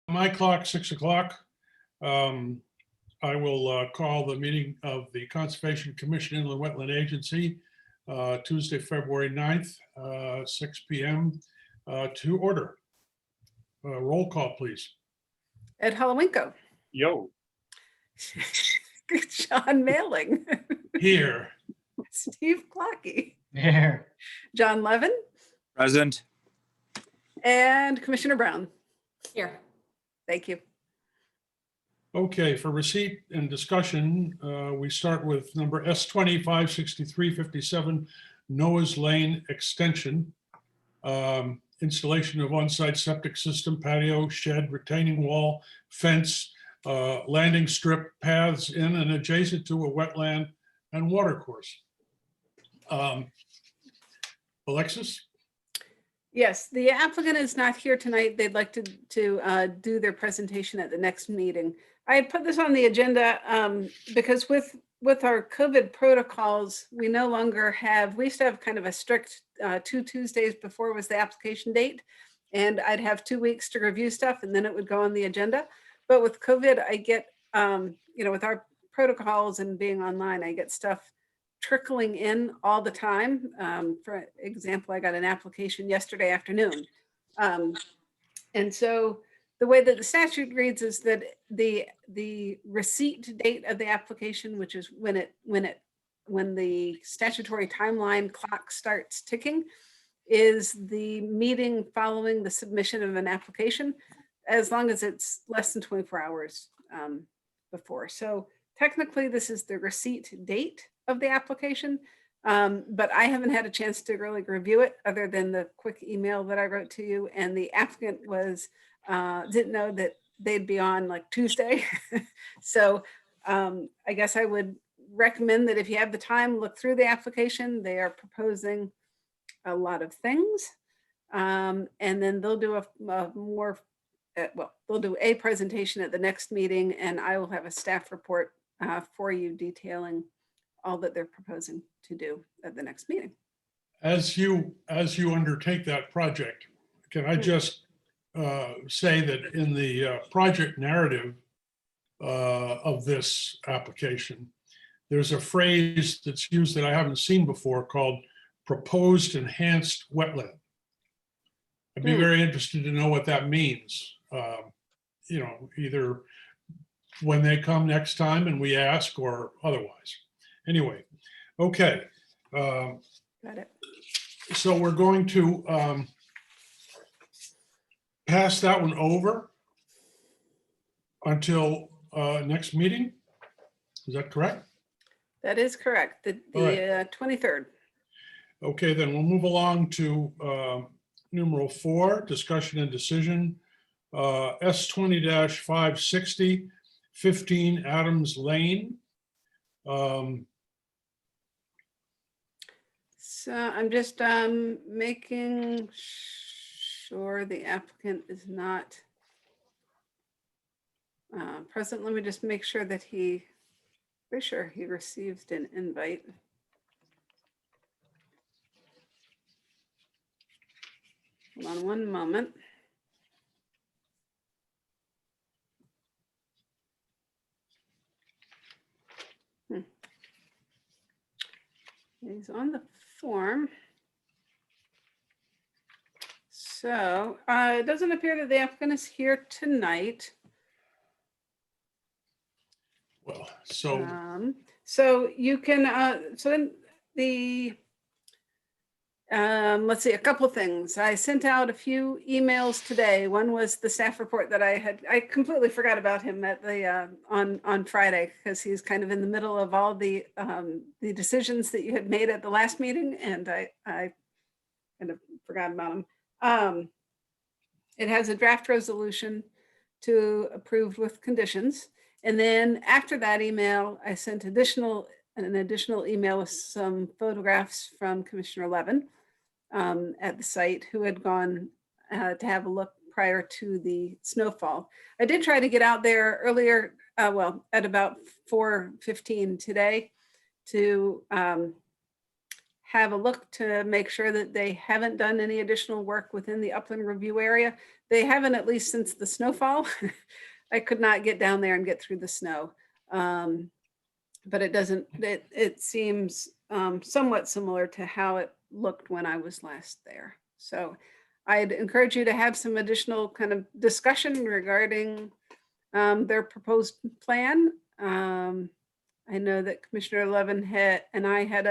My clock, 6 o'clock. I will call the meeting of the Conservation Commission Inland Wetland Agency, Tuesday, February 9th, 6 p.m. To order. Roll call, please. Ed Holowinko. Yo. John Mailing. Here. Steve Clockey. Here. John Levin. Present. And Commissioner Brown. Here. Thank you. Okay, for receipt and discussion, we start with number S256357, Noah's Lane Extension. Installation of on-site septic system, patio, shed, retaining wall, fence, landing strip, paths in and adjacent to a wetland and water course. Alexis? Yes, the applicant is not here tonight. They'd like to do their presentation at the next meeting. I had put this on the agenda because with our COVID protocols, we no longer have, we used to have kind of a strict 2 Tuesdays before was the application date. And I'd have 2 weeks to review stuff and then it would go on the agenda. But with COVID, I get, with our protocols and being online, I get stuff trickling in all the time. For example, I got an application yesterday afternoon. And so the way that the statute reads is that the receipt date of the application, which is when the statutory timeline clock starts ticking, is the meeting following the submission of an application, as long as it's less than 24 hours before. So technically this is the receipt date of the application, but I haven't had a chance to really review it other than the quick email that I wrote to you, and the applicant didn't know that they'd be on like Tuesday. So I guess I would recommend that if you have the time, look through the application. They are proposing a lot of things, and then they'll do they'll do a presentation at the next meeting, and I will have a staff report for you detailing all that they're proposing to do at the next meeting. As you undertake that project, can I just say that in the project narrative of this application, there's a phrase that's used that I haven't seen before called proposed enhanced wetland. I'd be very interested to know what that means. Either when they come next time and we ask or otherwise. Anyway, okay. Got it. So we're going to pass that one over until next meeting. Is that correct? That is correct. The 23rd. Okay, then we'll move along to numeral 4, discussion and decision. S20-560, 15 Adams Lane. So I'm just making sure the applicant is not present. Let me just make sure that pretty sure he received an invite. Hold on one moment. He's on the form. So it doesn't appear that the applicant is here tonight. Well, so so you can so then let's see, a couple of things. I sent out a few emails today. One was the staff report that I completely forgot about him at the on Friday, because he's kind of in the middle of all the decisions that you had made at the last meeting, and I kind of forgot about him. It has a draft resolution to approve with conditions. And then after that email, I sent an additional email with some photographs from Commissioner Levin at the site, who had gone to have a look prior to the snowfall. I did try to get out there earlier, at about 4:15 today, to have a look to make sure that they haven't done any additional work within the upland review area. They haven't, at least since the snowfall. I could not get down there and get through the snow. But it seems somewhat similar to how it looked when I was last there. So I'd encourage you to have some additional kind of discussion regarding their proposed plan. I know that Commissioner Levin and I had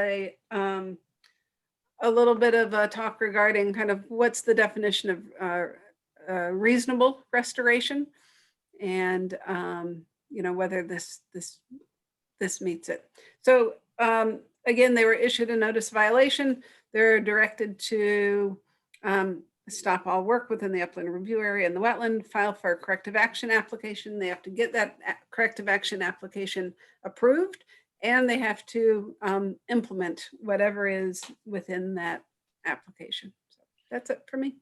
a little bit of a talk regarding kind of what's the definition of reasonable restoration, and whether this meets it. So again, they were issued a notice of violation. They're directed to stop all work within the upland review area and the wetland, file for a corrective action application. They have to get that corrective action application approved, and they have to implement whatever is within that application. So that's it for me.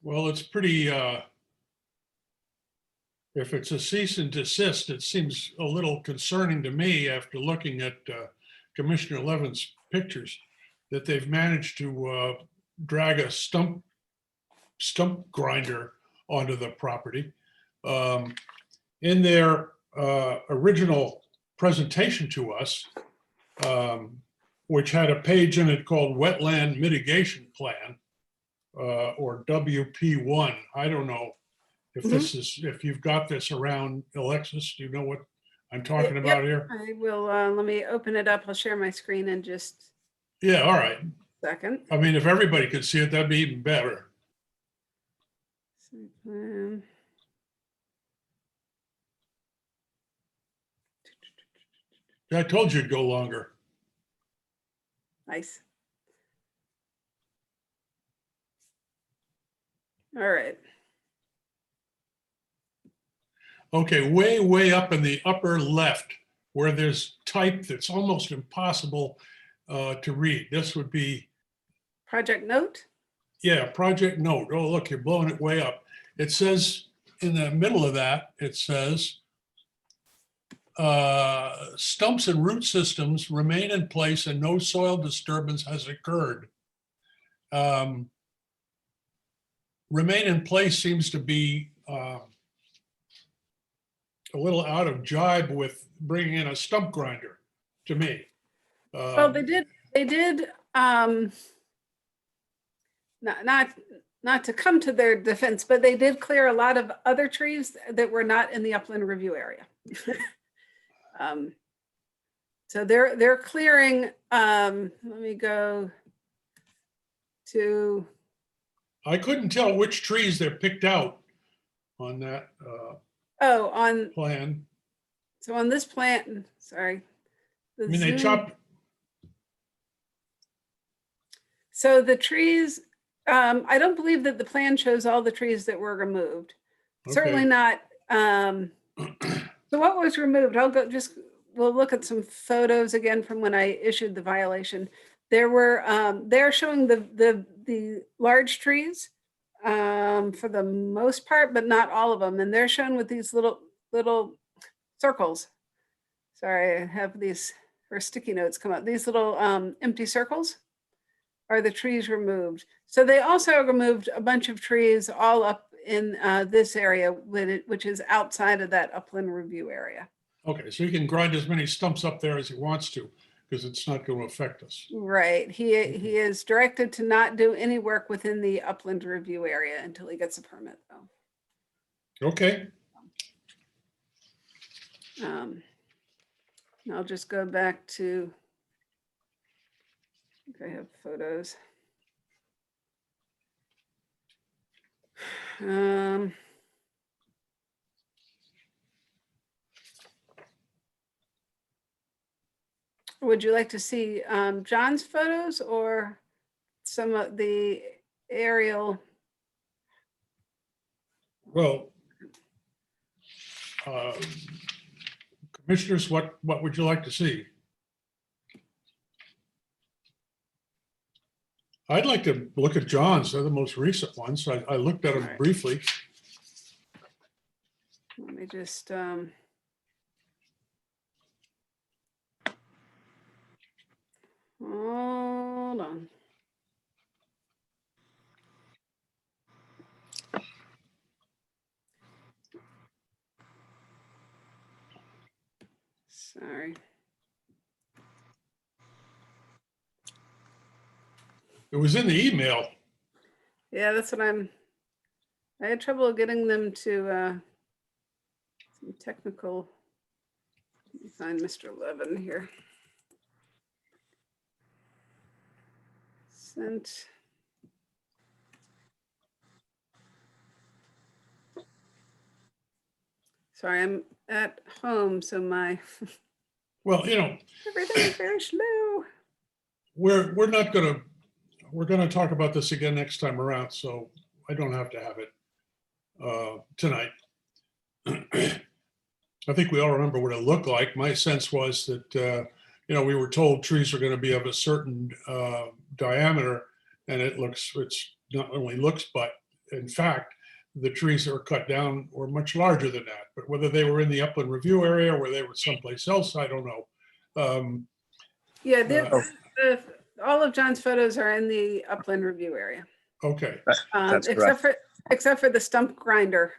Well, it's pretty, if it's a cease and desist, it seems a little concerning to me after looking at Commissioner Levin's pictures, that they've managed to drag a stump grinder onto the property. In their original presentation to us, which had a page in it called Wetland Mitigation Plan, or WP1. I don't know if this is, if you've got this around, Alexis, do you know what I'm talking about here? I will, let me open it up. I'll share my screen in just Yeah, all right. a second. I mean, if everybody could see it, that'd be even better. I told you it'd go longer. Nice. All right. Okay, way up in the upper left, where there's type that's almost impossible to read. This would be, Project note. yeah, project note. Oh, look, you're blowing it way up. It says in the middle of that, it says, stumps and root systems remain in place and no soil disturbance has occurred. Remain in place seems to be a little out of jibe with bringing in a stump grinder to me. Well, they did not to come to their defense, but they did clear a lot of other trees that were not in the upland review area. So they're clearing, let me go to. I couldn't tell which trees they're picked out on that on plan. So on this plan, sorry. I mean, they chopped. So the trees, I don't believe that the plan shows all the trees that were removed. Okay. Certainly not. So what was removed? We'll look at some photos again from when I issued the violation. There were, they're showing the large trees for the most part, but not all of them. And they're shown with these little circles. Sorry, I have these, or sticky notes come up. These little empty circles are the trees removed. So they also removed a bunch of trees all up in this area, which is outside of that upland review area. Okay, so you can grind as many stumps up there as he wants to, because it's not going to affect us. Right. He is directed to not do any work within the upland review area until he gets a permit, though. Okay. I'll just go back to, I think I have photos. Would you like to see John's photos or some of the aerial? Well, commissioners, what would you like to see? I'd like to look at John's. They're the most recent ones. I looked at them briefly. Let me just hold hold on. Sorry. It was in the email. Yeah, that's what I had trouble getting them to, some technical, let me find Mr. Levin here. Sent. Sorry, I'm at home, so my Well, everything is very slow. we're gonna talk about this again next time around, so I don't have to have it tonight. I think we all remember what it looked like. My sense was that we were told trees are going to be of a certain diameter, and it's not only looks, but in fact, the trees that were cut down were much larger than that. But whether they were in the upland review area or they were someplace else, I don't know. Yeah, all of John's photos are in the upland review area. Okay. That's Except for the stump grinder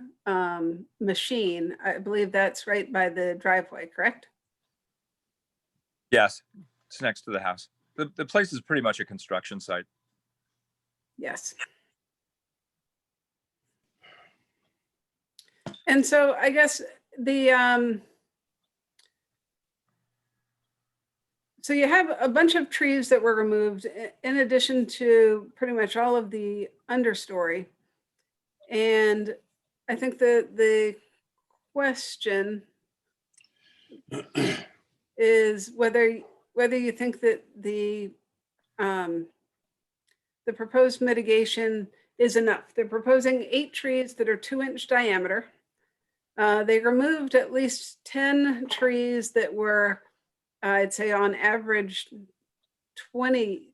machine. I believe that's right by the driveway, correct? Yes, it's next to the house. The place is pretty much a construction site. Yes. And so I guess so you have a bunch of trees that were removed in addition to pretty much all of the understory. And I think the question is whether you think that the proposed mitigation is enough. They're proposing 8 trees that are 2-inch diameter. They removed at least 10 trees that were, I'd say on average, 20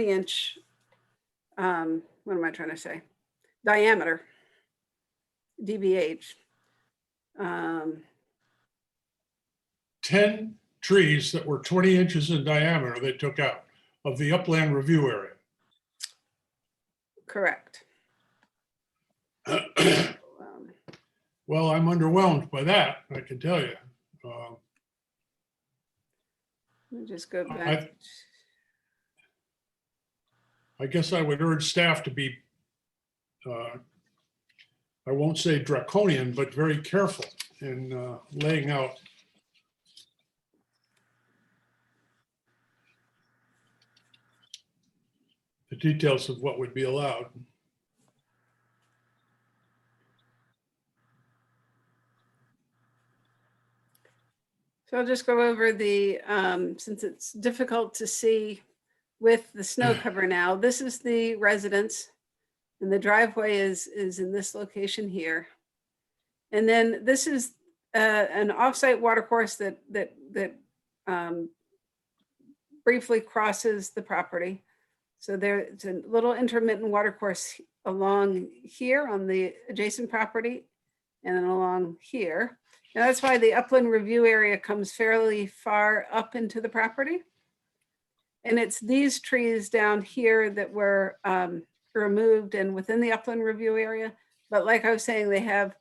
inch, what am I trying to say? Diameter, DBH. 10 trees that were 20 inches in diameter they took out of the upland review area. Correct. Well, I'm underwhelmed by that, I can tell you. Let me just go back. I guess I would urge staff to be, I won't say draconian, but very careful in laying out the details of what would be allowed. So I'll just go over the, since it's difficult to see with the snow cover now, this is the residence and the driveway is in this location here. And then this is an offsite watercourse that briefly crosses the property. So there's a little intermittent watercourse along here on the adjacent property and then along here. And that's why the upland review area comes fairly far up into the property. And it's these trees down here that were removed and within the upland review area. But like I was saying, they had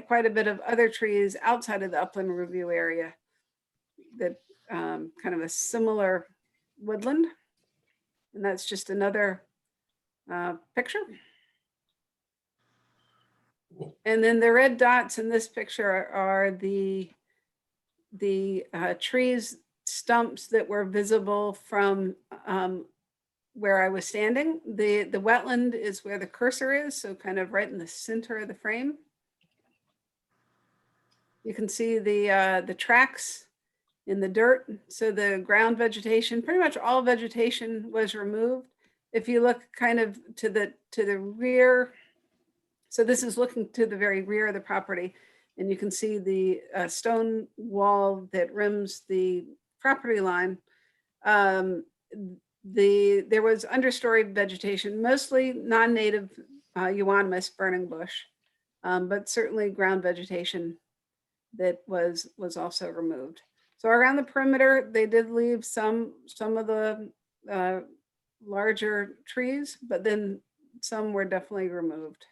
quite a bit of other trees outside of the upland review area that kind of a similar woodland. And that's just another picture. And then the red dots in this picture are the trees stumps that were visible from where I was standing. The wetland is where the cursor is, so kind of right in the center of the frame. You can see the tracks in the dirt. So the ground vegetation, pretty much all vegetation was removed. If you look kind of to the rear, so this is looking to the very rear of the property, and you can see the stone wall that rims the property line. There was understory vegetation, mostly non-native euonymus burning bush, but certainly ground vegetation that was also removed. So around the perimeter, they did leave some of the larger trees, but then some were definitely removed.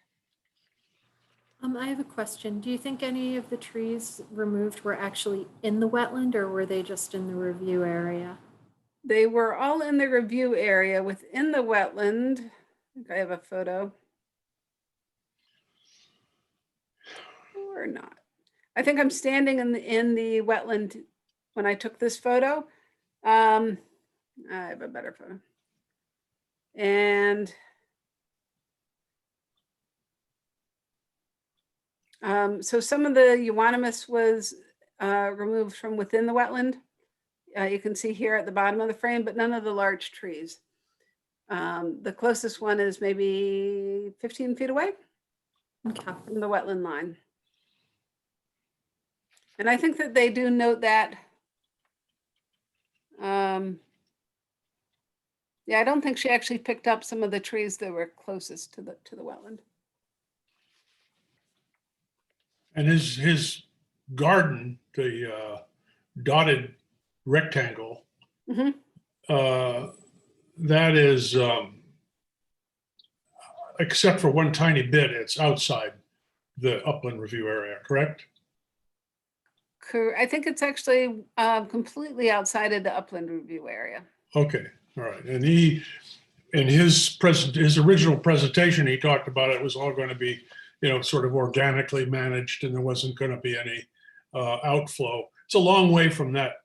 I have a question. Do you think any of the trees removed were actually in the wetland, or were they just in the review area? They were all in the review area within the wetland. I think I have a photo. Or not. I think I'm standing in the wetland when I took this photo. I have a better photo. And so some of the euonymus was removed from within the wetland. You can see here at the bottom of the frame, but none of the large trees. The closest one is maybe 15 feet away Okay. from the wetland line. And I think that they do note that. Yeah, I don't think she actually picked up some of the trees that were closest to the wetland. And his garden, the dotted rectangle, Mhm. that is, except for one tiny bit, it's outside the upland review area, correct? I think it's actually completely outside of the upland review area. Okay, all right. And he, in his original presentation, he talked about it was all going to be, sort of organically managed, and there wasn't going to be any outflow. It's a long way from that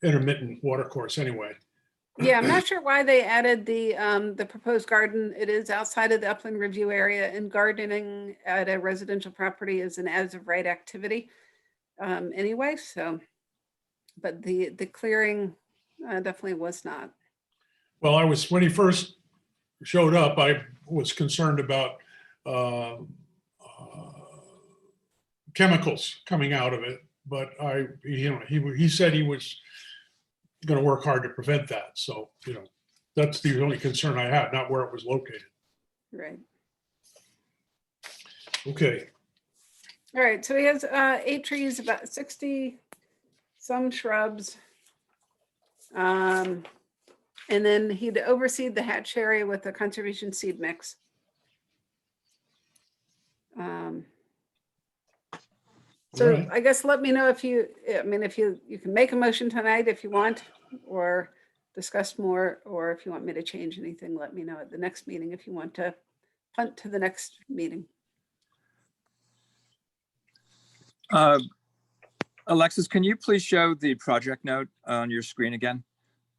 intermittent watercourse anyway. Yeah, I'm not sure why they added the proposed garden. It is outside of the upland review area, and gardening at a residential property is an as of right activity anyway. So, but the clearing definitely was not. Well, when he first showed up, I was concerned about chemicals coming out of it, but he said he was going to work hard to prevent that. So, that's the only concern I had, not where it was located. Right. Okay. All right. So he has 8 trees, about 60 some shrubs. And then he'd overseed the hatch area with the conservation seed mix. So Right. I guess let me know if you can make a motion tonight if you want, or discuss more, or if you want me to change anything, let me know at the next meeting if you want to punt to the next meeting. Alexis, can you please show the project note on your screen again?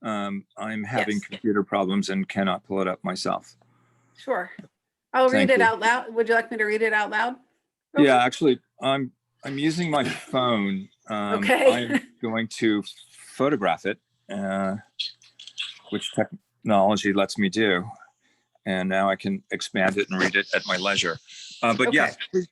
I'm having Yes. computer problems and cannot pull it up myself. Sure. I'll read Thank it you. out loud. Would you like me to read it out loud? Yeah, actually, I'm using my phone. Okay. I'm going to photograph it, which technology lets me do. And now I can expand it and read it at my leisure. But Okay. yes, please,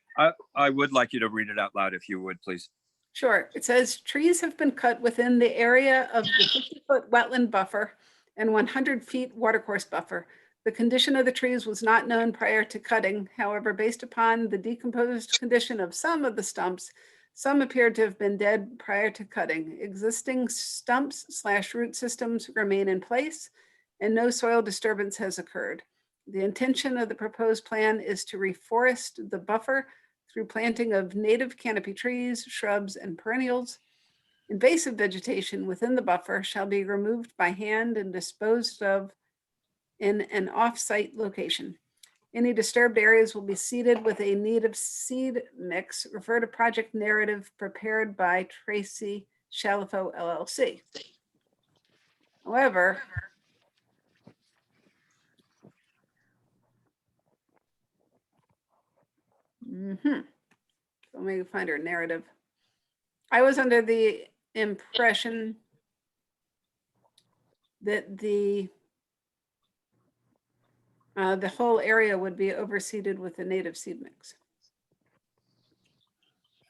I would like you to read it out loud if you would, please. Sure. It says trees have been cut within the area of the 50-foot wetland buffer and 100 feet watercourse buffer. The condition of the trees was not known prior to cutting. However, based upon the decomposed condition of some of the stumps, some appeared to have been dead prior to cutting. Existing stumps/root systems remain in place, and no soil disturbance has occurred. The intention of the proposed plan is to reforest the buffer through planting of native canopy trees, shrubs, and perennials. Invasive vegetation within the buffer shall be removed by hand and disposed of in an off-site location. Any disturbed areas will be seeded with a native seed mix. Refer to project narrative prepared by Tracy Shalifo LLC. However, let me find her narrative. I was under the impression that the whole area would be overseeded with a native seed mix.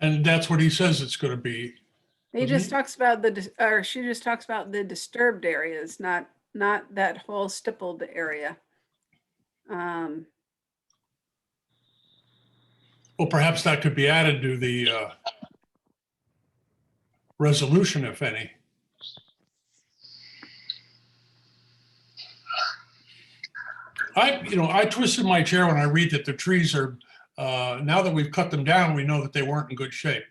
And that's what he says it's going to be. He just talks about she just talks about the disturbed areas, not that whole stippled area. Well, perhaps that could be added to the resolution, if any. I twisted my chair when I read that the trees are, now that we've cut them down, we know that they weren't in good shape.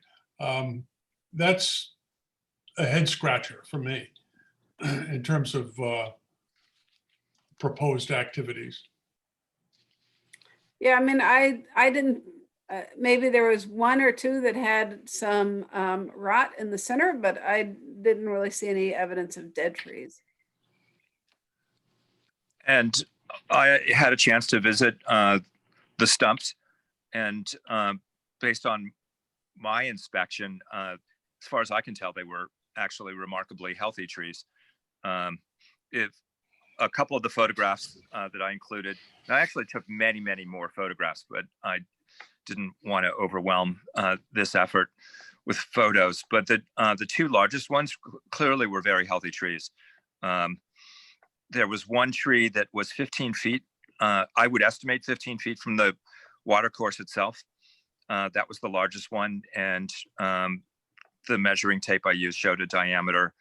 That's a head scratcher for me in terms of proposed activities. Yeah, I mean, I didn't, maybe there was one or two that had some rot in the center, but I didn't really see any evidence of dead trees. And I had a chance to visit the stumps, and based on my inspection, as far as I can tell, they were actually remarkably healthy trees. If a couple of the photographs that I included, I actually took many, many more photographs, but I didn't want to overwhelm this effort with photos. But the two largest ones clearly were very healthy trees. There was one tree that was 15 feet. I would estimate 15 feet from the watercourse itself. That was the largest one. And the measuring tape I used showed a diameter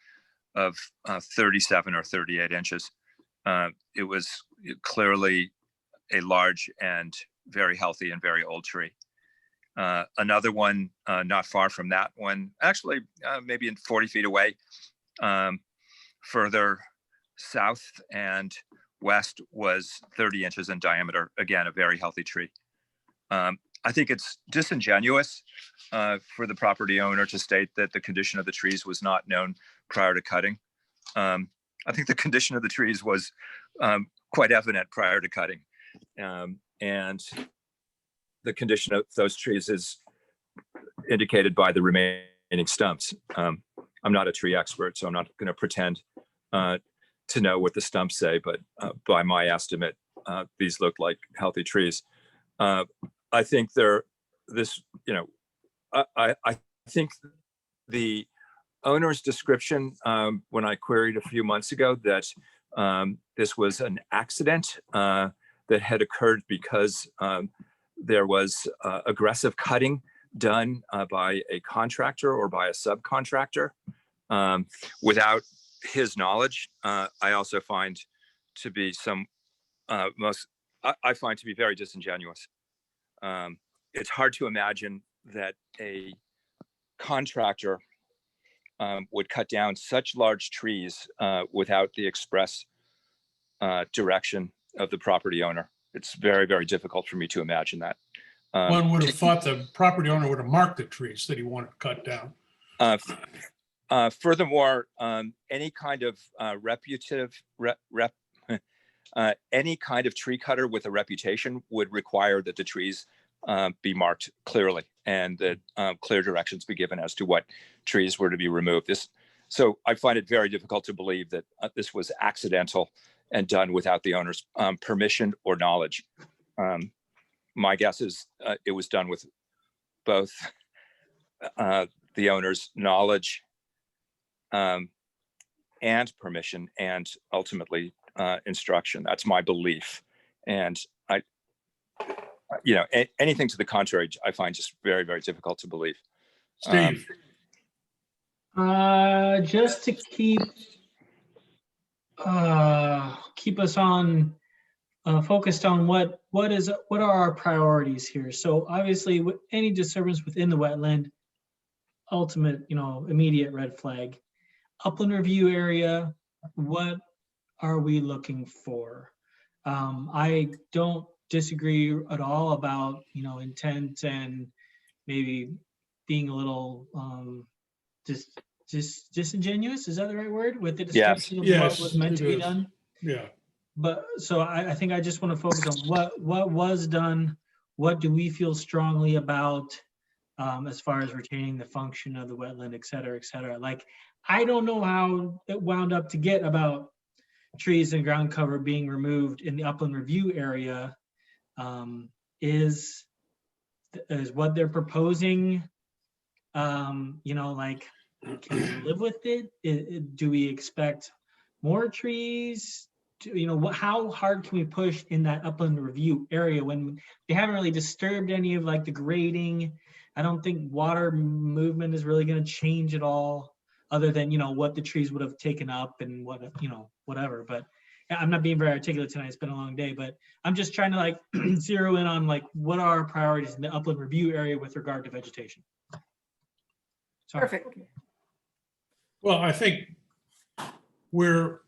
of 37 or 38 inches. It was clearly a large and very healthy and very old tree. Another one not far from that one, actually maybe 40 feet away, further south and west, was 30 inches in diameter. Again, a very healthy tree. I think it's disingenuous for the property owner to state that the condition of the trees was not known prior to cutting. I think the condition of the trees was quite evident prior to cutting. And the condition of those trees is indicated by the remaining stumps. I'm not a tree expert, so I'm not going to pretend to know what the stumps say, but by my estimate, these look like healthy trees. I think I think the owner's description, when I queried a few months ago that this was an accident that had occurred because there was aggressive cutting done by a contractor or by a subcontractor without his knowledge, I also find to be I find to be very disingenuous. It's hard to imagine that a contractor would cut down such large trees without the express direction of the property owner. It's very, very difficult for me to imagine that. One would have thought the property owner would have marked the trees that he wanted to cut down. Furthermore, any kind of any kind of tree cutter with a reputation would require that the trees be marked clearly and that clear directions be given as to what trees were to be removed. So I find it very difficult to believe that this was accidental and done without the owner's permission or knowledge. My guess is it was done with both the owner's knowledge and permission and ultimately instruction. That's my belief. And anything to the contrary, I find just very, very difficult to believe. Steve. Just to keep us on focused on what are our priorities here. So obviously, with any disturbance within the wetland, ultimate, immediate red flag. Upland review area, what are we looking for? I don't disagree at all about intent and maybe being a little disingenuous. Is that the right word? With the description of what was meant to be done? Yeah. But so I think I just want to focus on what was done. What do we feel strongly about as far as retaining the function of the wetland, et cetera, et cetera. Like, I don't know how it wound up to get about trees and ground cover being removed in the upland review area. Is what they're proposing, can we live with it? Do we expect more trees? how hard can we push in that upland review area when they haven't really disturbed any of like the grading? I don't think water movement is really going to change at all, other than, what the trees would have taken up and whatever. But I'm not being very articulate tonight. It's been a long day, but I'm just trying to like zero in on like what are our priorities in the upland review area with regard to vegetation. Sorry. Perfect. Well, I think we're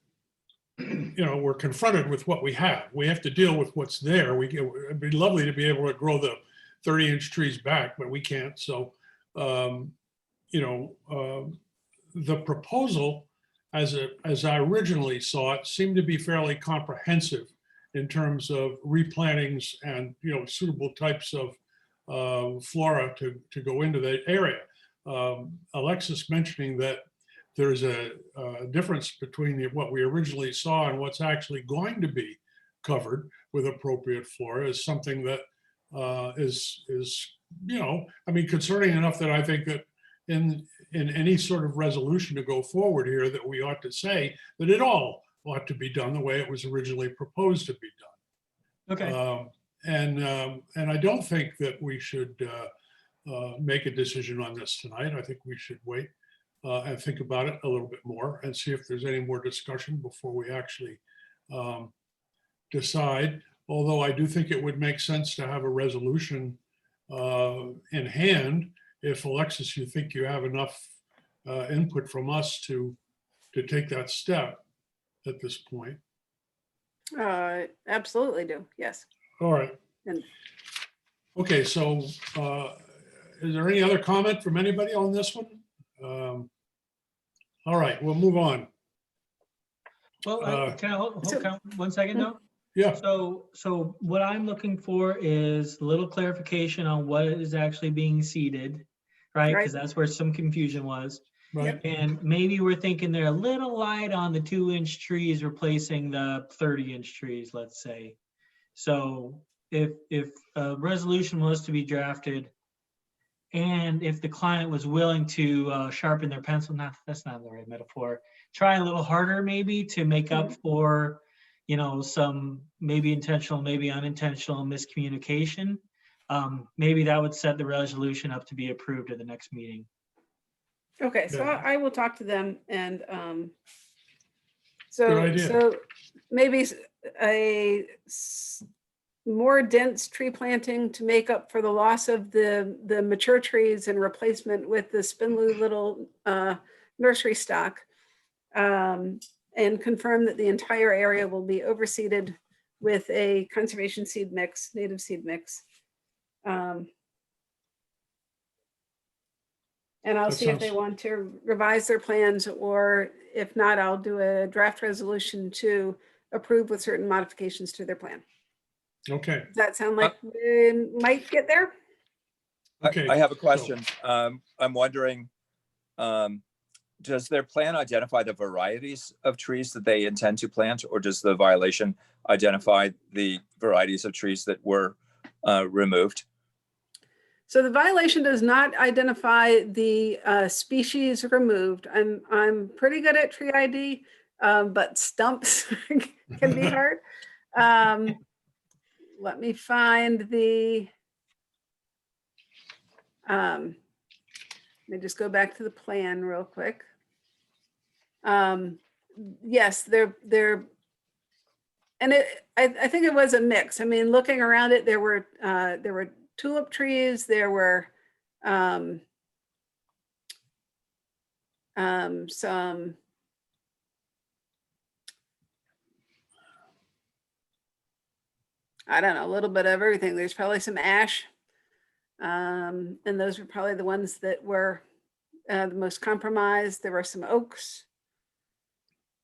confronted with what we have. We have to deal with what's there. It'd be lovely to be able to grow the 30-inch trees back, but we can't. So, the proposal, as I originally saw it, seemed to be fairly comprehensive in terms of replantings and, suitable types of flora to go into that area. Alexis mentioning that there's a difference between what we originally saw and what's actually going to be covered with appropriate flora is something that is concerning enough that I think that in any sort of resolution to go forward here, that we ought to say that it all ought to be done the way it was originally proposed to be done. Okay. And I don't think that we should make a decision on this tonight. I think we should wait and think about it a little bit more and see if there's any more discussion before we actually decide. Although I do think it would make sense to have a resolution in hand. If, Alexis, you think you have enough input from us to take that step at this point. Absolutely do. Yes. All right. And- Okay, so is there any other comment from anybody on this one? All right, we'll move on. Well, can I hold 1 second though? Yeah, So what I'm looking for is a little clarification on what is actually being seeded, right? Because that's where some confusion was. right. And maybe we're thinking they're a little light on the 2-inch trees replacing the 30-inch trees, let's say. So if a resolution was to be drafted and if the client was willing to sharpen their pencil, that's not the right metaphor, try a little harder maybe to make up for, some maybe intentional, maybe unintentional miscommunication, maybe that would set the resolution up to be approved at the next meeting. Okay, so Yeah. I will talk to them and Good so idea. maybe more dense tree planting to make up for the loss of the mature trees and replacement with the spindly little nursery stock, and confirm that the entire area will be overseeded with a conservation seed mix, native seed mix. And I'll That see if they sounds- want to revise their plans, or if not, I'll do a draft resolution to approve with certain modifications to their plan. Okay, Does that sound like we might get there? Okay, I have a so- question. I'm wondering, does their plan identify the varieties of trees that they intend to plant, or does the violation identify the varieties of trees that were removed? So the violation does not identify the species removed. I'm pretty good at tree ID, but stumps can be hard. Let me find the. Let me just go back to the plan real quick. Yes, they're, and I think it was a mix. I mean, looking around it, there were tulip trees, there were some I don't know, a little bit of everything. There's probably some ash, and those were probably the ones that were the most compromised. There were some oaks.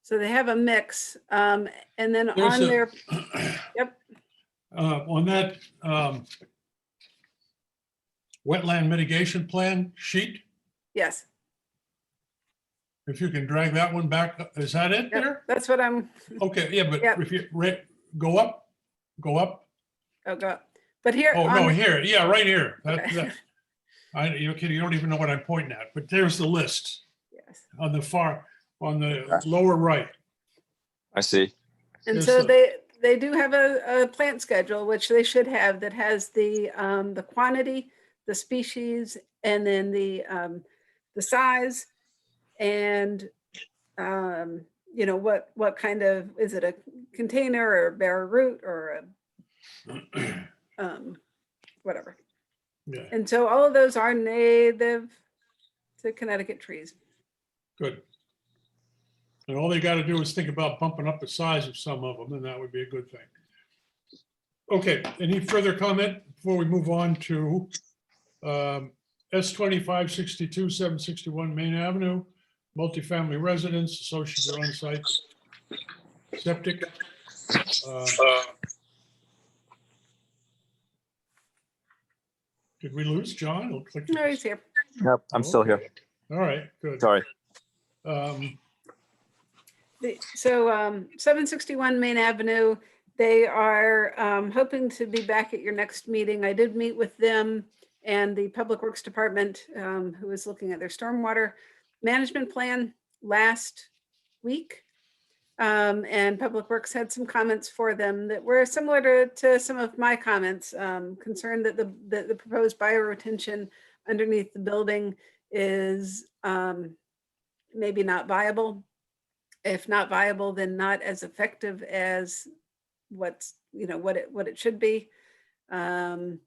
So they have a mix. And then There's on their, yep. On that wetland mitigation plan sheet, Yes, if you can drag that one back, is that it yep, there? that's what I'm, Okay, yeah, but Yep. if you go up. oh, go up. But here. Oh, on no, the- here, yeah, right here. Okay. You don't even know what I'm pointing at, but there's the list Yes. on the lower right. I see. And Yes, so sir. they do have a plant schedule, which they should have, that has the quantity, the species, and then the size, and you know, what kind of, is it a container or a bare root or whatever. Yeah, And so all of those are native to Connecticut trees. good. And all they got to do is think about bumping up the size of some of them, and that would be a good thing. Okay, any further comment before we move on to S 2562, 761 Main Avenue, multifamily residence, associated on-site septic. Uh, Did we lose John? Looks like- No, he's here. Yep, I'm still here. Okay. All right, good. Sorry. So 761 Main Avenue, they are hoping to be back at your next meeting. I did meet with them and the Public Works Department, who is looking at their stormwater management plan last week. And Public Works had some comments for them that were similar to some of my comments, concerned that the proposed bioretention underneath the building is maybe not viable. If not viable, then not as effective as what's, you know, what it should be. Asking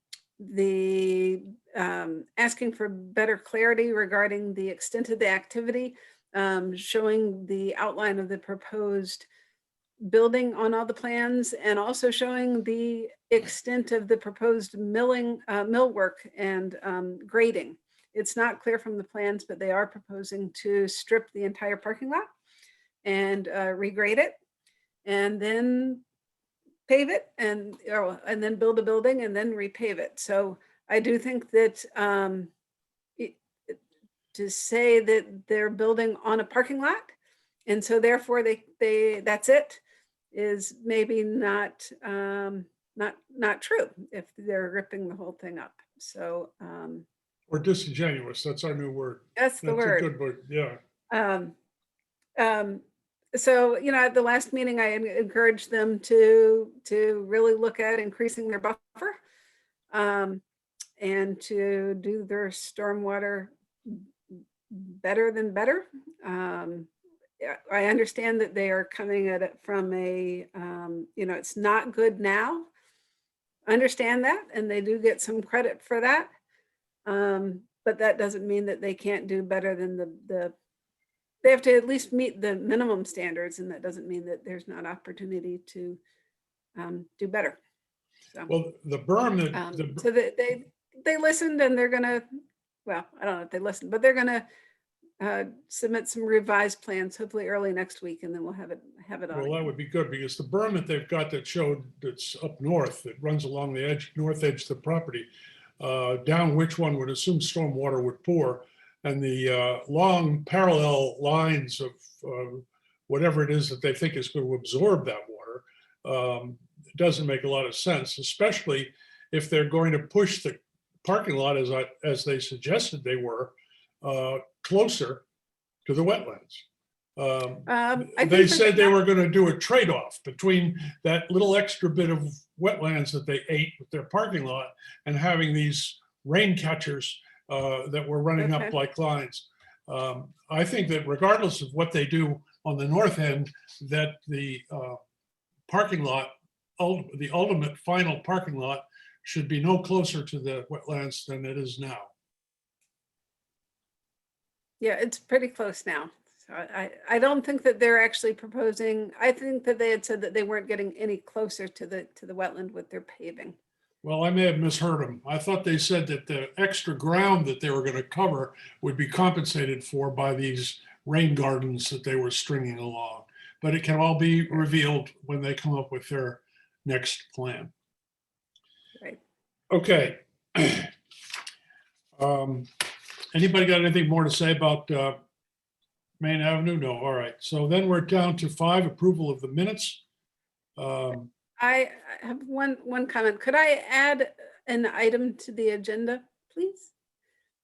for better clarity regarding the extent of the activity, showing the outline of the proposed building on all the plans, and also showing the extent of the proposed mill work and grading. It's not clear from the plans, but they are proposing to strip the entire parking lot and regrade it, and then pave it, and then build a building, and then repave it. So I do think that to say that they're building on a parking lot, and so therefore they that's it, is maybe not true if they're ripping the whole thing up. So Or disingenuous, that's our new word. that's the That's a word. good word, yeah. So, you know, at the last meeting, I encouraged them to really look at increasing their buffer, and to do their stormwater better than better. Yeah, I understand that they are coming at it from a, you know, it's not good now. Understand that, and they do get some credit for that. But that doesn't mean that they can't do better than they have to at least meet the minimum standards, and that doesn't mean that there's not opportunity to do better. So, Well, the berm so they listened, and they're gonna, well, I don't know if they listened, but they're gonna submit some revised plans, hopefully early next week, and then we'll have it on. well, that would be good, because the berm that they've got that showed that's up north, that runs along the edge, north edge of the property, down which one would assume stormwater would pour, and the long parallel lines of whatever it is that they think is going to absorb that water, doesn't make a lot of sense, especially if they're going to push the parking lot, as they suggested they were, closer to the wetlands. They said they were going to do a trade-off between that little extra bit of wetlands that they ate with their parking lot and having these rain catchers that were running up Okay. like lines. I think that regardless of what they do on the north end, that the parking lot, the ultimate final parking lot, should be no closer to the wetlands than it is now. Yeah, it's pretty close now. So I don't think that they're actually proposing, I think that they had said that they weren't getting any closer to the wetland with their paving. Well, I may have misheard them. I thought they said that the extra ground that they were going to cover would be compensated for by these rain gardens that they were stringing along. But it can all be revealed when they come up with their next plan. Right. Okay. Anybody got anything more to say about Main Avenue? No. All right. So then we're down to 5, approval of the minutes. I have one comment. Could I add an item to the agenda, please?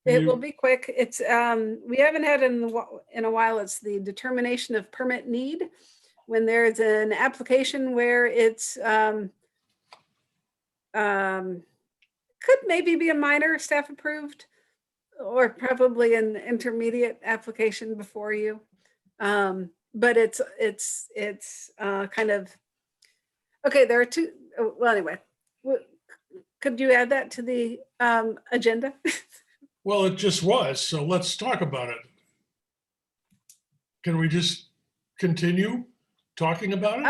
It will be quick. It's we haven't had it in a while. It's the determination of permit need. when there's an application where it's could maybe be a minor staff approved, or probably an intermediate application before you. But it's kind of, okay, there are two, well, anyway, could you add that to the agenda? Well, it just was, so let's talk about it. Can we just continue talking about it?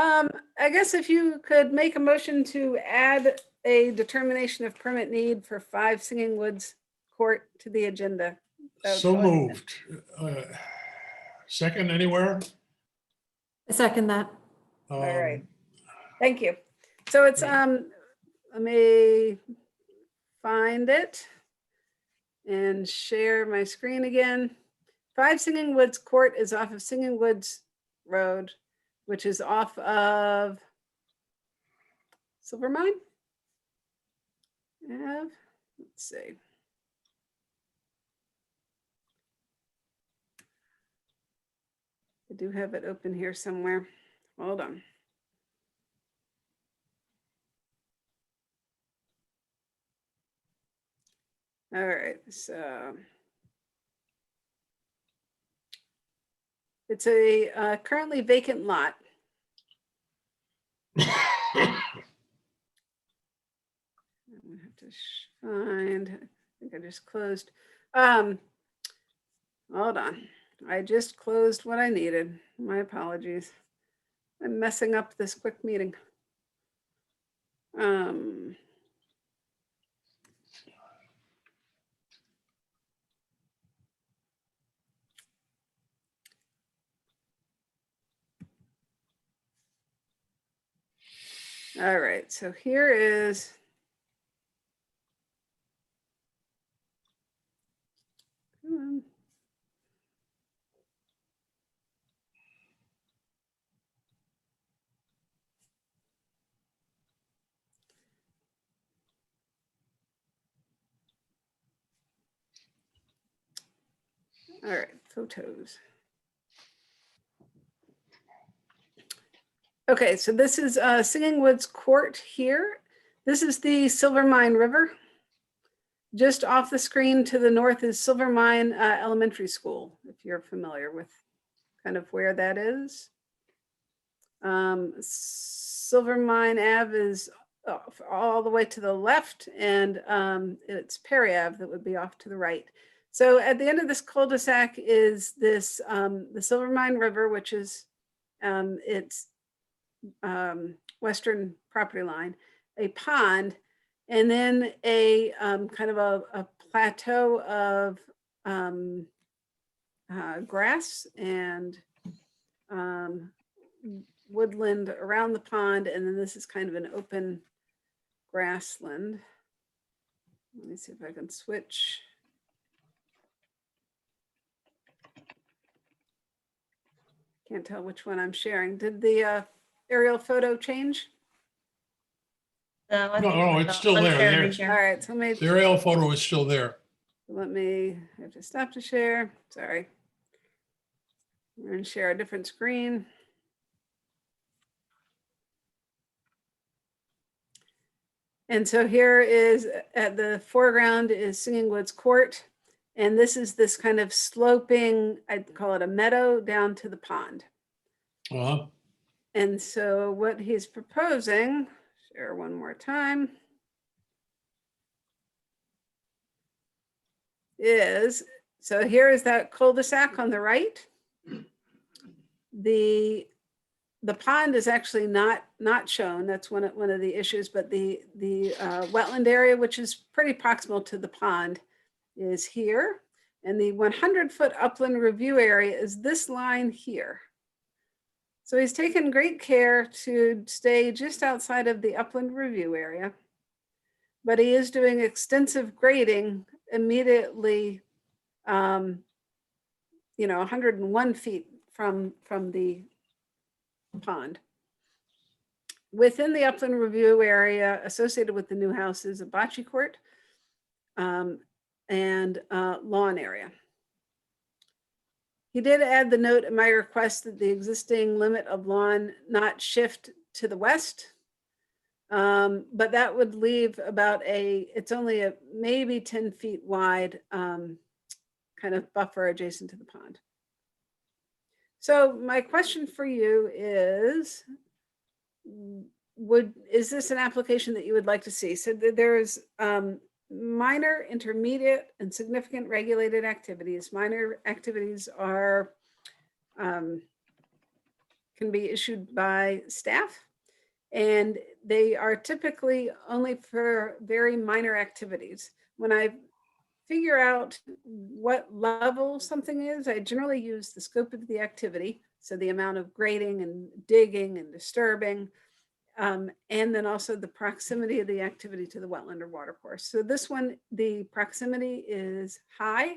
I guess if you could make a motion to add a determination of permit need for 5 Singing Woods Court to the agenda. that would So go ahead. moved. Second anywhere? I second that. All right. Thank you. So it's, Yeah. let me find it and share my screen again. 5 Singing Woods Court is off of Singing Woods Road, which is off of Silvermine. Let's see. I do have it open here somewhere. Hold on. All right, so it's a currently vacant lot. I'm gonna have to find, I think I just closed. Hold on, I just closed what I needed. My apologies. I'm messing up this quick meeting. All right, so here is. Come on. All right, photos. Okay, so this is Singing Woods Court here. This is the Silvermine River. Just off the screen to the north is Silvermine Elementary School, if you're familiar with kind of where that is. Silvermine Ave is all the way to the left, and it's Perry Ave that would be off to the right. So at the end of this cul-de-sac is this the Silvermine River, which is its western property line, a pond, and then a kind of a plateau of grass and woodland around the pond, and then this is kind of an open grassland. Let me see if I can switch. Can't tell which one I'm sharing. Did the aerial photo change? No, it's still there. All right, so maybe The aerial photo is still there. let me, I have to stop to share. Sorry. We're going to share a different screen. And so here is at the foreground is Singing Woods Court. And this is this kind of sloping, I'd call it a meadow down to the pond. Uh-huh. And so what he's proposing, share one more time, is, so here is that cul-de-sac on the right. The pond is actually not shown. That's one of the issues, but the wetland area, which is pretty proximal to the pond, is here. And the 100-foot upland review area is this line here. So he's taken great care to stay just outside of the upland review area, but he is doing extensive grading immediately, 101 feet from the pond. Within the upland review area associated with the new house is a bocce court and lawn area. He did add the note in my request that the existing limit of lawn not shift to the west. But that would leave about it's only a maybe 10 feet wide kind of buffer adjacent to the pond. So my question for you is, is this an application that you would like to see? So there's minor, intermediate, and significant regulated activities. Minor activities are can be issued by staff, and they are typically only for very minor activities. When I figure out what level something is, I generally use the scope of the activity, so the amount of grading and digging and disturbing, and then also the proximity of the activity to the wetland or watercourse. So this one, the proximity is high.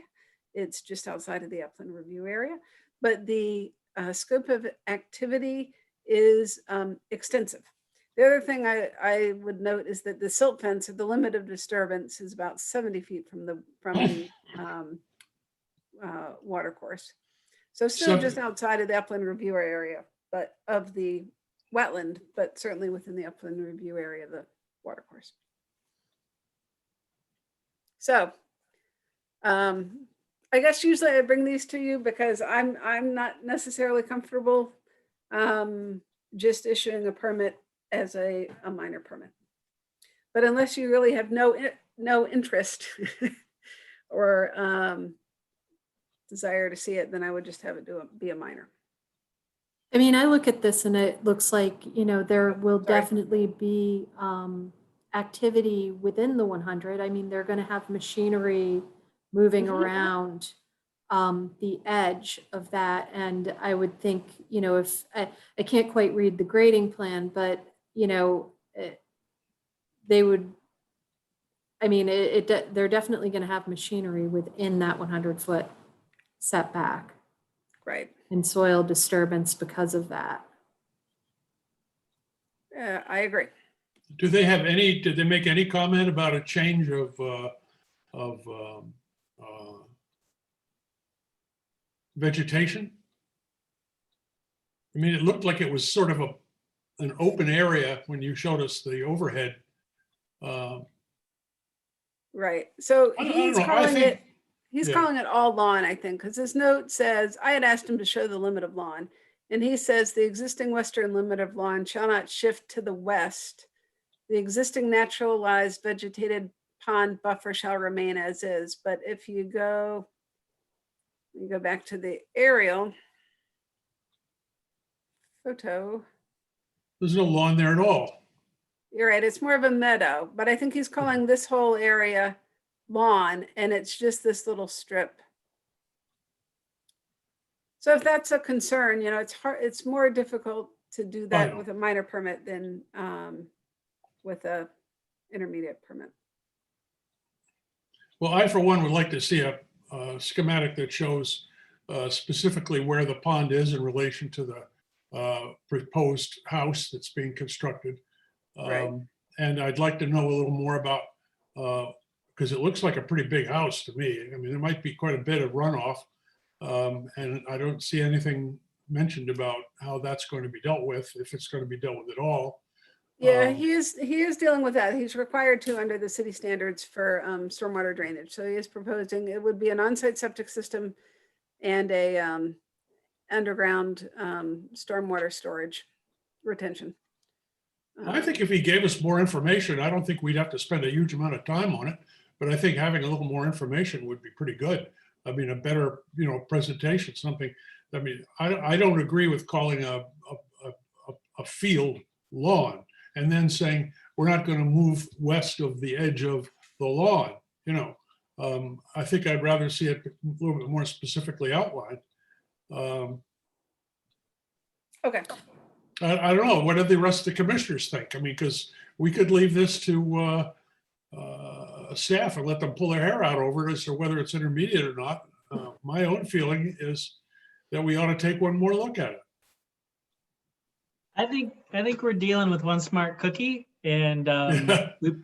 It's just outside of the upland review area, but the scope of activity is extensive. The other thing I would note is that the silt fence, or the limit of disturbance, is about 70 feet from the watercourse. So still just outside of the upland review area, but of the wetland, but certainly within the upland review area of the watercourse. So I guess usually I bring these to you because I'm not necessarily comfortable just issuing a permit as a minor permit. But unless you really have no interest or desire to see it, then I would just have it be a minor. I mean, I look at this and it looks like, there will definitely be activity within the 100. I mean, they're going to have machinery moving around the edge of that. And I would think, if I can't quite read the grading plan, but, they would, I mean, they're definitely going to have machinery within that 100-foot setback. Right. And soil disturbance because of that. I agree. Did they make any comment about a change of vegetation? I mean, it looked like it was sort of an open area when you showed us the overhead. Right. So I don't he's know. calling it, yeah. calling it all lawn, I think, because his note says, I had asked him to show the limit of lawn. And he says the existing western limit of lawn shall not shift to the west. The existing naturalized vegetated pond buffer shall remain as is. But if you go back to the aerial photo. There's no lawn there at all. You're right, it's more of a meadow, but I think he's calling this whole area lawn, and it's just this little strip. So if that's a concern, it's hard, it's more difficult to do that with a minor permit than with a intermediate permit. Well, I, for one, would like to see a schematic that shows specifically where the pond is in relation to the proposed house that's being constructed. Right. And I'd like to know a little more about, because it looks like a pretty big house to me. I mean, there might be quite a bit of runoff, and I don't see anything mentioned about how that's going to be dealt with, if it's going to be dealt with at all. Yeah, he is dealing with that. He's required to under the city standards for stormwater drainage. So he is proposing it would be an on-site septic system and a underground stormwater storage retention. I think if he gave us more information, I don't think we'd have to spend a huge amount of time on it, but I think having a little more information would be pretty good. I mean, a better, presentation, something. I mean, I don't agree with calling a field lawn and then saying we're not going to move west of the edge of the lawn. I think I'd rather see it a little bit more specifically outlined. Okay. I don't know. What do the rest of the commissioners think? I mean, because we could leave this to staff and let them pull their hair out over it as to whether it's intermediate or not. My own feeling is that we ought to take one more look at it. I think we're dealing with one smart cookie, and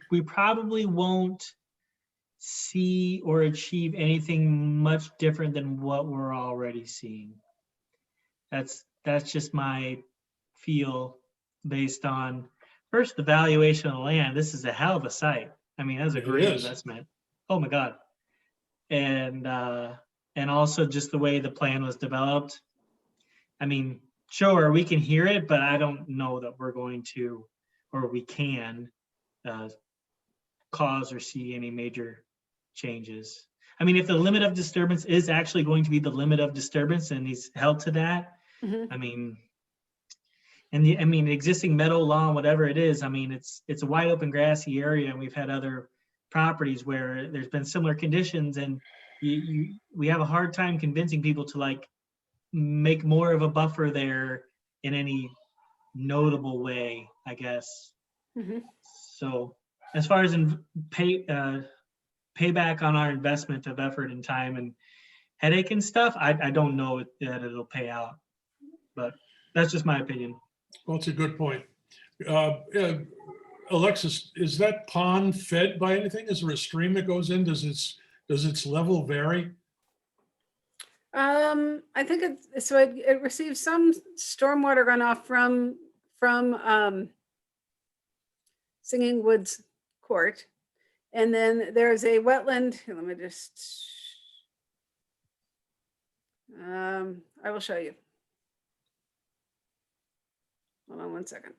we probably won't see or achieve anything much different than what we're already seeing. That's just my feel based on, first, the valuation of the land. This is a hell of a site. I mean, that's a It great is. investment. Oh my God. And also just the way the plan was developed. I mean, sure, we can hear it, but I don't know that we're going to, or we can cause or see any major changes. I mean, if the limit of disturbance is actually going to be the limit of disturbance and he's held to that, Mhm. I mean, and existing meadow lawn, whatever it is, I mean, it's a wide open grassy area, and we've had other properties where there's been similar conditions, and we have a hard time convincing people to like make more of a buffer there in any notable way, I guess. Mhm. So as far as payback on our investment of effort and time and headache and stuff, I don't know that it'll pay out, but that's just my opinion. Well, it's a good point. Alexis, is that pond fed by anything? Is there a stream that goes in? Does its level vary? I think it receives some stormwater runoff from Singing Woods Court. And then there's a wetland. Here, let me just, I will show you. Hold on one second.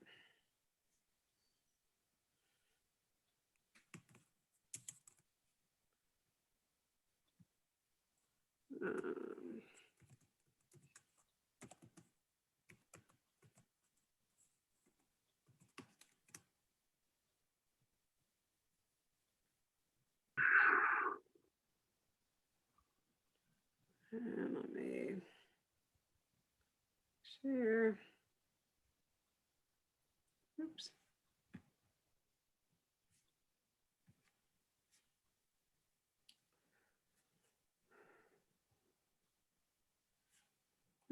And let me share. Oops.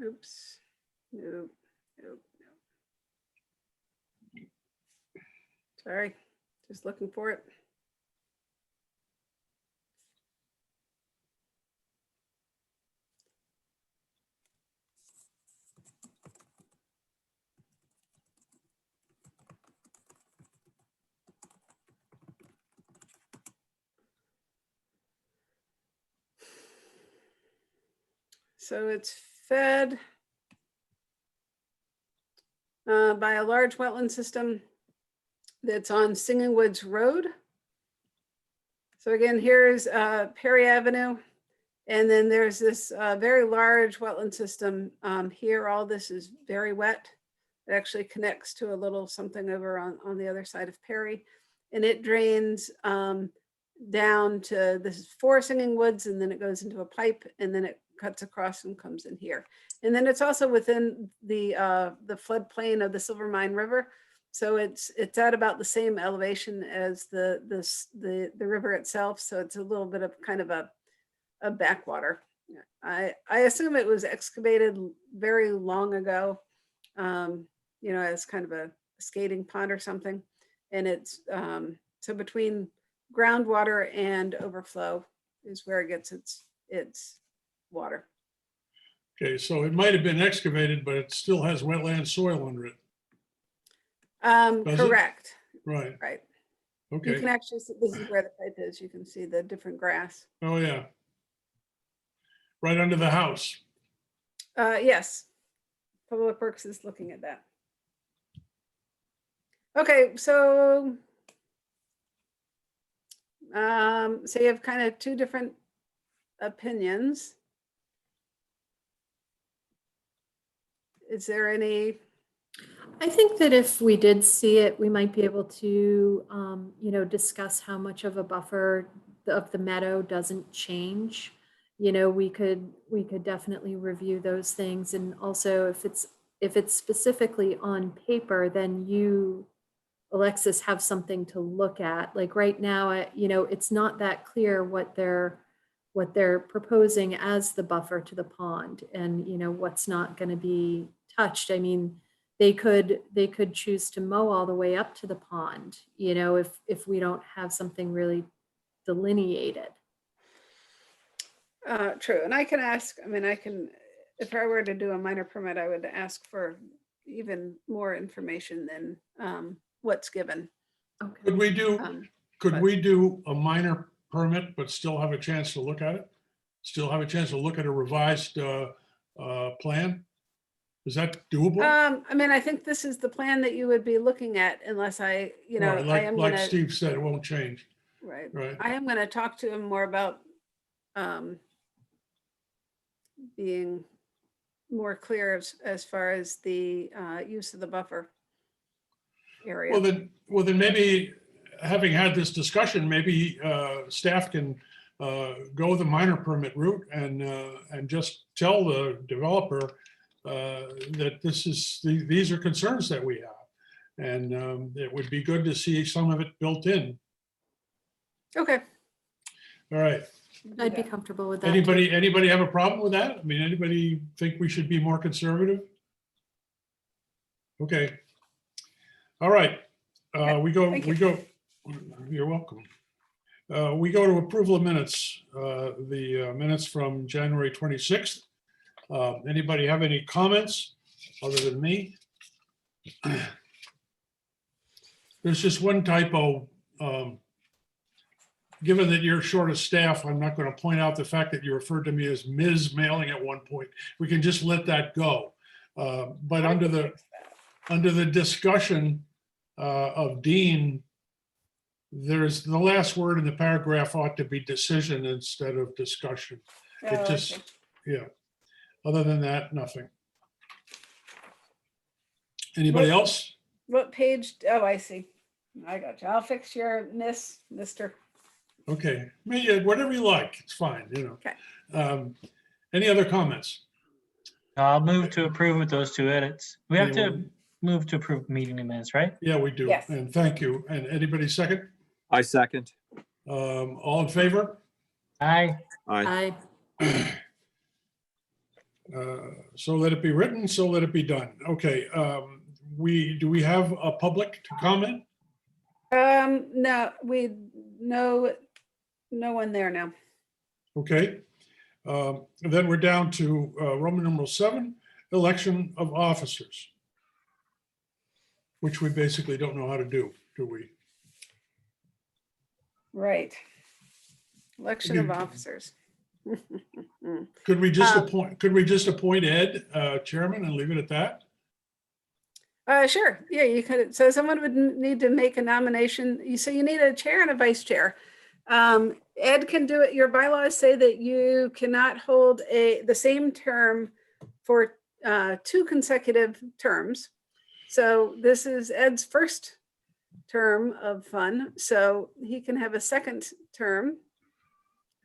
Oops. Nope. Nope. Nope. Sorry. Just looking for it. So it's fed by a large wetland system that's on Singing Woods Road. So again, here's Perry Avenue. And then there's this very large wetland system here. All this is very wet. It actually connects to a little something over on the other side of Perry. And it drains down to, this is for Singing Woods, and then it goes into a pipe, and then it cuts across and comes in here. And then it's also within the floodplain of the Silvermine River. So it's at about the same elevation as the river itself. So it's a little bit of kind of a backwater. I assume it was excavated very long ago, as kind of a skating pond or something. And it's so between groundwater and overflow is where it gets its water. Okay, so it might have been excavated, but it still has wetland soil under it. Does it? Correct. Right. Right. You Okay. can actually see, this is where the pipe is. You can see the different grass. Oh, yeah. Right under the house. Yes. Public Works is looking at that. Okay, so you have kind of two different opinions. Is there any? I think that if we did see it, we might be able to, discuss how much of a buffer of the meadow doesn't change. We could definitely review those things. And also if it's specifically on paper, then you, Alexis, have something to look at. Like right now, it's not that clear what they're proposing as the buffer to the pond, and what's not going to be touched. I mean, they could choose to mow all the way up to the pond, if we don't have something really delineated. True, and I can ask, I mean, if I were to do a minor permit, I would ask for even more information than what's given. Okay. Could we do, but- we do a minor permit, but still have a chance to look at it? Still have a chance to look at a revised plan? Is that doable? I mean, I think this is the plan that you would be looking at unless I, you know, Right, I am like gonna, Steve said, it won't change, right. right? I am gonna talk to him more about being more clear as far as the use of the buffer area. Well, then maybe, having had this discussion, maybe staff can go the minor permit route and just tell the developer that these are concerns that we have. And it would be good to see some of it built in. Okay. All right. I'd be comfortable with that. too. Anybody have a problem with that? I mean, anybody think we should be more conservative? Okay. All right. Thank you. You're welcome. We go to approval of minutes, the minutes from January 26th. Anybody have any comments other than me? There's just one typo. Given that you're short of staff, I'm not going to point out the fact that you referred to me as Ms. Mailing at one point. We can just let that go. But under the discussion of Dean, there's the last word in the paragraph ought to be decision instead of discussion. Oh, It just, yeah. Other than that, nothing. Anybody else? What page? Oh, I see. I got you. I'll fix your Mr. Okay, whatever you like, it's fine, you know. Okay. Any other comments? I'll move to approve with those two edits. We have to Anyone? move to approve meeting minutes, right? Yeah, we do. Yes. And thank you. And anybody second? I second. All in favor? Aye. Aye. So let it be written, so let it be done. Okay, do we have a public to comment? No, no one there now. Okay. Then we're down to Roman numeral 7, election of officers, which we basically don't know how to do we? Right. Election of officers. Could we just appoint Ed chairman and leave it at that? Sure. Yeah, you could. So someone would need to make a nomination. So you need a chair and a vice chair. Ed can do it. Your bylaws say that you cannot hold the same term for 2 consecutive terms. So this is Ed's first term of fun. So he can have a second term.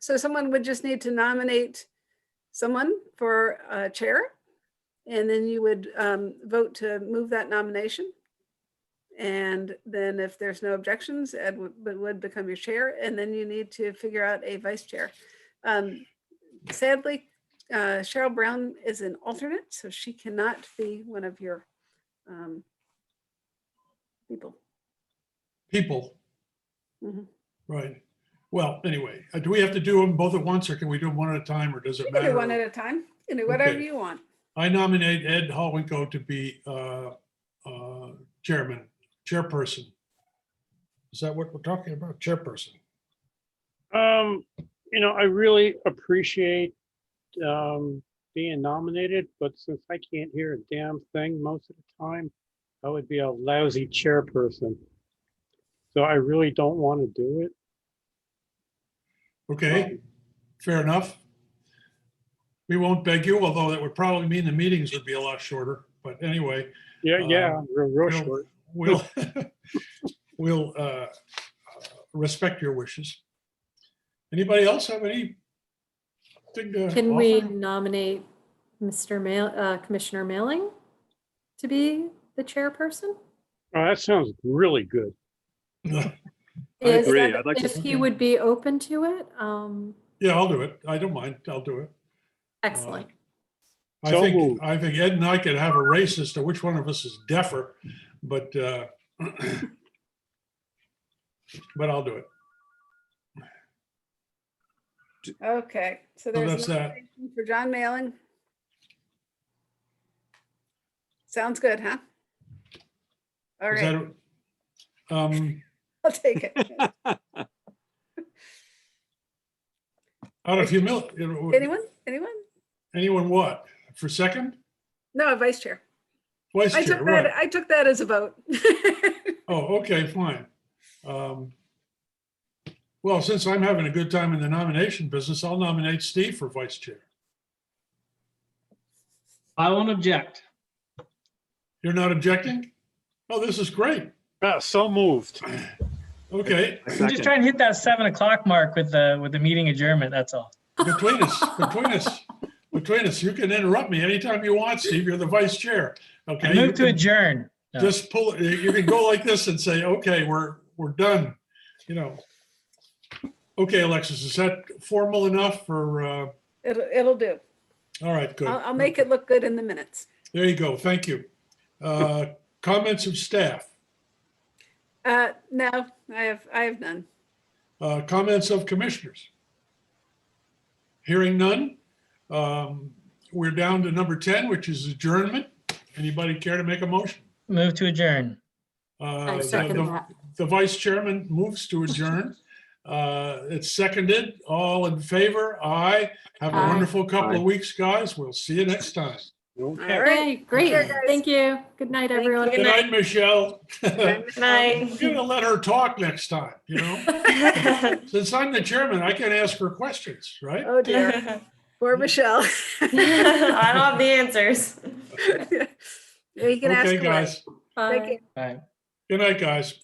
So someone would just need to nominate someone for a chair. And then you would vote to move that nomination. And then if there's no objections, Ed would become your chair. And then you need to figure out a vice chair. Sadly, Cheryl Brown is an alternate, so she cannot be one of your people. Mhm. Right. Well, anyway, do we have to do them both at once or can we do them one at a time or does it You can do one matter? at a time. You can do whatever Okay. you want. I nominate Ed Hallwinko to be chairperson. Is that what we're talking about? Chairperson. I really appreciate being nominated, but since I can't hear a damn thing most of the time, I would be a lousy chairperson. So I really don't want to do it. Okay, fair enough. We won't beg you, although that would probably mean the meetings would be a lot shorter. But anyway, Yeah, real we'll- short. we'll respect your wishes. Anybody else have anything to Can we offer? nominate Commissioner Mailing to be the chairperson? Oh, that sounds really good. No. I Is agree. that- I'd like to If he would be open to it, Yeah, I'll do it. I don't mind. I'll do it. excellent. I So think moved. Ed and I could have a race as to which one of us is deafer, but but I'll do it. Okay, so So there's that's a that. nomination for John Mailing. Sounds good, huh? All Is right, that, I'll take it. out of humility, Anyone? Anyone? anyone what? For second? No, vice chair. Vice I chair, took right. that, I took that as a vote. Oh, okay, fine. Well, since I'm having a good time in the nomination business, I'll nominate Steve for vice chair. I won't object. You're not objecting? Oh, this is great. So moved. Okay, I'm just trying to hit that 7 o'clock mark with the meeting adjournment, that's all. between us, you can interrupt me anytime you want, Steve. You're the vice chair. Okay. I You move to can adjourn. No. Just pull it. You can go like this and say, okay, we're done, you know. Okay, Alexis, is that formal enough for, It'll do. all right, good. I'll make it look good in the minutes. There you go. Thank you. Comments of staff, No, I have none. comments of commissioners. Hearing none. We're down to number 10, which is adjournment. Anybody care to make a motion? Move to adjourn. I second that. The vice chairman moves to adjourn. It's seconded. All in favor? Aye. Have a Aye. wonderful couple of Aye. weeks, guys. We'll see you next time. Okay. All right. Okay, great. Sure, guys. Thank you. Good night, Thank everyone. you. Good night, Michelle. I'm Night. gonna let her talk next time, you know? Since I'm the chairman, I can ask her questions, right? Oh dear, poor Michelle. I don't have the answers. You can ask Okay, away. guys. Thank you. All right. Good night, guys.